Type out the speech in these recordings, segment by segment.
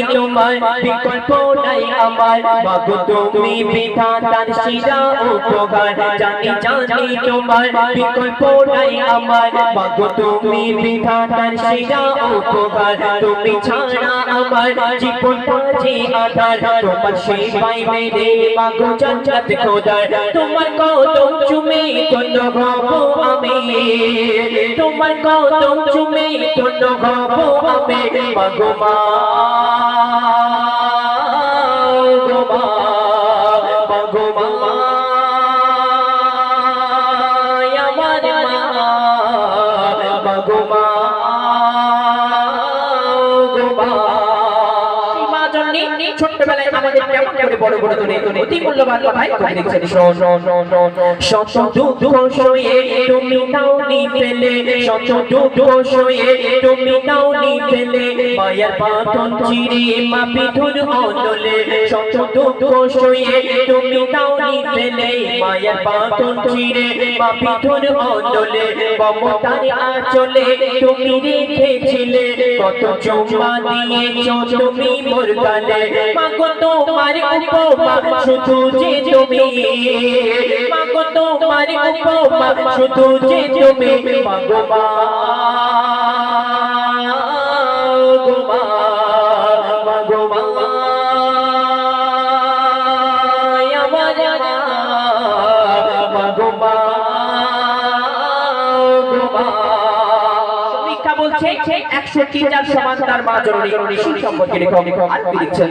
তোমার বিকল্প নাই আমার মাগো তুমি বিধাতার শিরা উপকার জানি তোমার বিকল্প নাই আমার মাগো তুমি বিধাতার শিরা উপকার তুমি ছাড়া আমার জীবনটা যে আধার তোমার সেবাই মেরে মাগো জান্নাত খোদার তোমার কদম চুমে ধন্য হব আমি তোমার কদম চুমে ধন্য হব আমি মাগো মা মাগো মা আমার মা মাগো মা ছোটবেলায় আমাদের কেমন করে বড় বড় ধরে অতি মূল্যবান ভাই কবি দেখছেন শত দুঃখ সয়ে তুমি নাওনি ফেলে শত দুঃখ সয়ে তুমি নাওনি ফেলে মায়ার পাথর চিরে মাপি ধুর অনলে শত দুঃখ সয়ে তুমি নাওনি ফেলে মায়ার পাথর চিরে মাপি ধুর অনলে মমতার আঁচলে তুমি রেখেছিলে কত চুম্মা দিয়েছ তুমি মোর গালে মাগো তোমার উপমা শুধু যে তুমি মাগো তোমার উপমা শুধু যে তুমি মাগো মা মাগো মা আমার মাগো মা বলছে 103 যার সমান তার মা জননী সম্পর্কে লেখক আর লিখছেন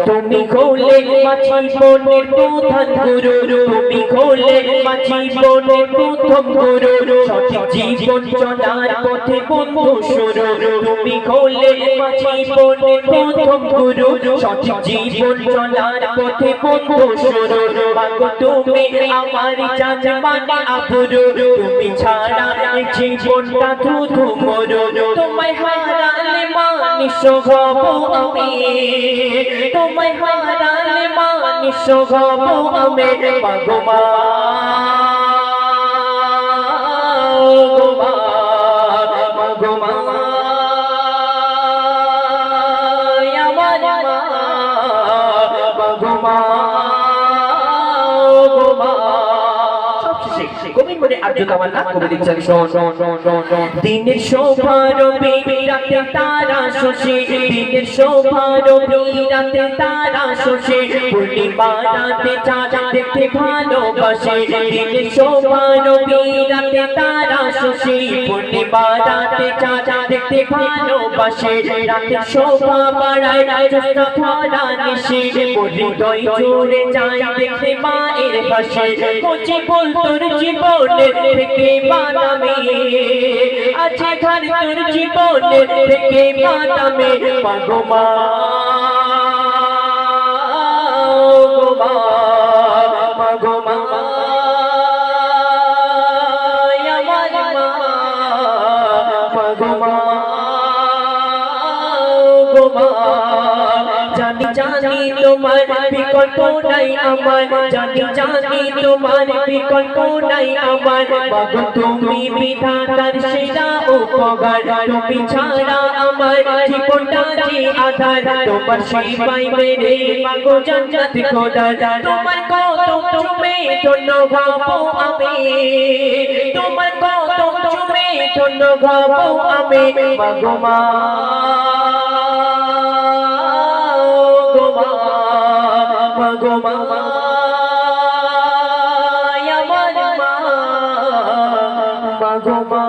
তুমি খোলে মাছি বনের প্রধান গুরু তুমি খোলে মাছি বনের প্রথম গুরু সঠিক জীবন চলার পথে বন্ধু শুরু তুমি খোলে মাছি বনের প্রথম গুরু সঠিক জীবন চলার পথে বন্ধু শুরু মাগো তুমি আমার জান মানে আবরু তুমি ছাড়া জীবনটা শুধু মরো তোমায় হারালে মানুষ হব আমি তোমায় হারালে মানুষ হব আমি মাগো মা মাগো মা আমার মাগো মা কবি বলে আর্য কামাল কবি লিখছেন দিনের শোভার রাতে তারা শোষে দিনের শোভার রাতে তারা শোষে পূর্ণিমা রাতে চাঁদ দেখতে ভালোবাসে দিনের শোভার রাতে তারা শোষে পূর্ণিমা রাতে চাঁদ দেখতে ভালোবাসে রাতে শোভা বাড়ায় জ্যোৎস্না ভরা নিশে হৃদয় জুড়ে যায় দেখতে মায়ের ভাষে কোচি বল তোর জীবনে থেকে বানামে আছে ঘর তোর জীবনে থেকে বানামে মাগো মা মাগো মা আমার মা মাগো মা গো মা জানি তোমার বিকল্প নাই আমার জানি তোমার বিকল্প নাই আমার মাগো তুমি বিধাতার সেরা উপকার তুমি ছাড়া আমার জীবনটা যে আধার তোমার সেবাই মেরে মাগো জান্নাত খোদার তোমার কদম চুমে ধন্য হব আমি তোমার কদম চুমে ধন্য হব আমি মাগো মা মাগো মা আমার মা মাগো মা